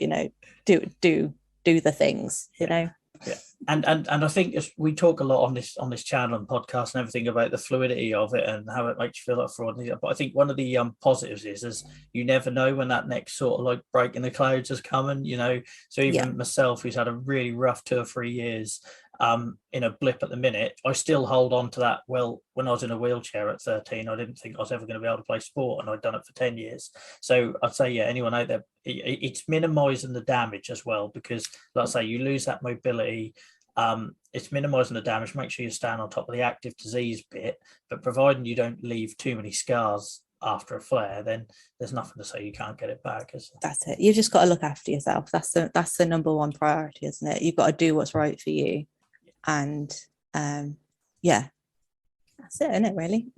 do the things, Yeah. And I think we talk a lot on this channel and podcast and everything about the fluidity of it and how it makes you feel like fraud. But I think one of the positives is you never know when that next sort of like break in the clouds is coming, So even myself, who's had a really rough 2 or 3 years, in a blip at the minute, I still hold on to that. Well, when I was in a wheelchair at 13, I didn't think I was ever going to be able to play sport, and I'd done it for 10 years. So I'd say, anyone out there, it's minimizing the damage as well, because like I say, you lose that mobility. It's minimizing the damage. Make sure you stand on top of the active disease bit, but providing you don't leave too many scars after a flare, then there's nothing to say you can't get it back. That's it. You've just got to look after yourself. That's the number one priority, isn't it? You've got to do what's right for you. And that's it, isn't it, really?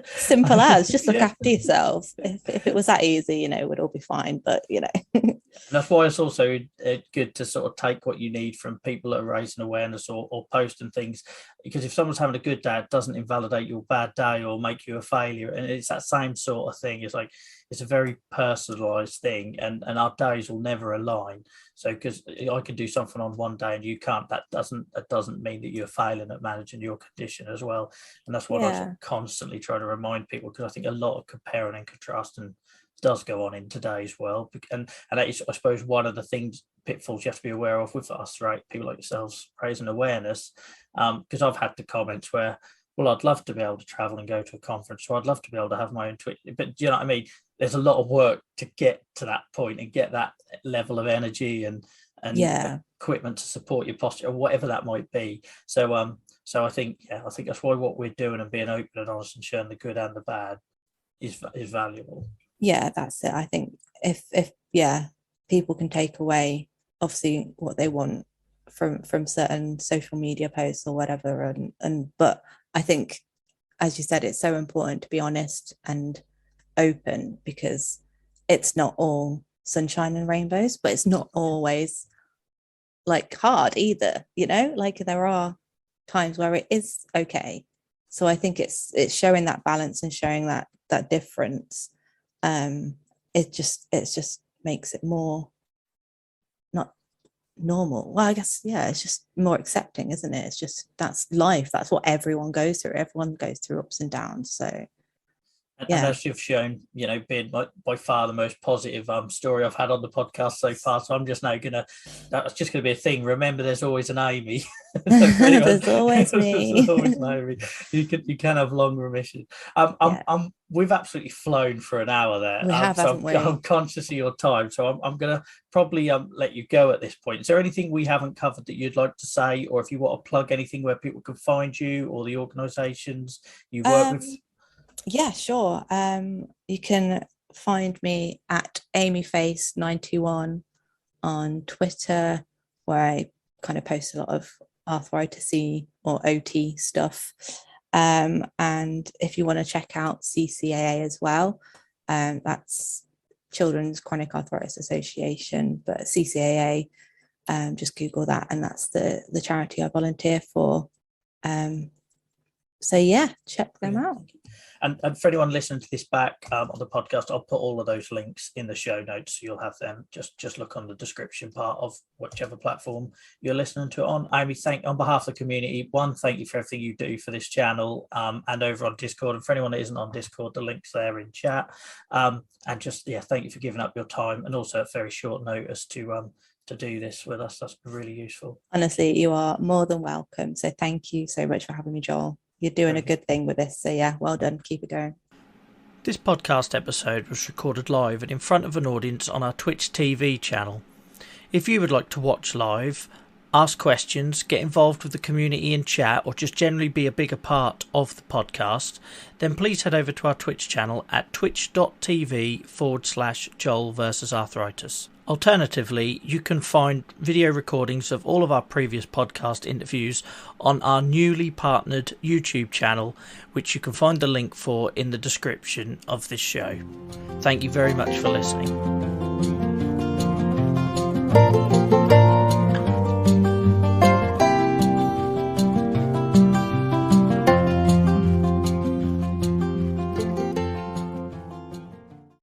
Simple as, just look after yourself. If it was that easy, we'd all be fine. But and that's why it's also good to sort of take what you need from people that are raising awareness or posting things, because if someone's having a good day, it doesn't invalidate your bad day or make you a failure. And it's that same sort of thing. It's like, it's a very personalized thing, and our days will never align. So because I can do something on one day and you can't, that doesn't mean that you're failing at managing your condition as well. And that's what I sort of constantly try to remind people, because I think a lot of comparing and contrasting does go on in today's world, and that is, I suppose, one of the pitfalls you have to be aware of with us, right? People like yourselves raising awareness, because I've had the comments where, well, I'd love to be able to travel and go to a conference, so I'd love to be able to have my own Twitch, but do you know what I mean? There's a lot of work to get to that point and get that level of energy and equipment to support your posture or whatever that might be. So I think that's why what we're doing and being open and honest and sharing the good and the bad is valuable. Yeah, that's it. I think if people can take away obviously what they want from certain social media posts or whatever, but I think, as you said, it's so important to be honest and open, because it's not all sunshine and rainbows, but it's not always like hard either, you know, like there are times where it is okay. So I think it's showing that balance and showing that difference. It just makes it more not normal. Well, I guess, yeah, it's just more accepting, isn't it? It's just, that's life. That's what everyone goes through. Everyone goes through ups and downs. So and as you've shown, you know, being by far the most positive story I've had on the podcast so far. So I'm just now that's just gonna be a thing. Remember, there's always an Amy. There's always me. There's always an Amy. You can have long remission. We've absolutely flown for an hour there. We have, haven't we? I'm conscious of your time, so I'm gonna probably let you go at this point. Is there anything we haven't covered that you'd like to say, or if you want to plug anything where people can find you or the organisations you work with? Yeah, sure. You can find me at amyface921 on Twitter, where I kind of post a lot of arthritis-y or OT stuff. And if you want to check out CCAA as well, that's Children's Chronic Arthritis Association, but CCAA, just Google that, and that's the charity I volunteer for. So yeah, check them out. And for anyone listening to this back on the podcast, I'll put all of those links in the show notes, so you'll have them. Just look on the description part of whichever platform you're listening to it on. Amy, on behalf of the community, thank you for everything you do for this channel and over on Discord. And for anyone that isn't on Discord, the link's there in chat. And just, thank you for giving up your time and also at very short notice to do this with us. That's been really useful. Honestly, you are more than welcome. So thank you so much for having me, Joel. You're doing a good thing with this. So yeah, well done. Keep it going. This podcast episode was recorded live and in front of an audience on our Twitch TV channel. If you would like to watch live, ask questions, get involved with the community in chat, or just generally be a bigger part of the podcast, then please head over to our Twitch channel at twitch.tv/Joel versus Arthritis. Alternatively, you can find video recordings of all of our previous podcast interviews on our newly partnered YouTube channel, which you can find the link for in the description of this show. Thank you very much for listening.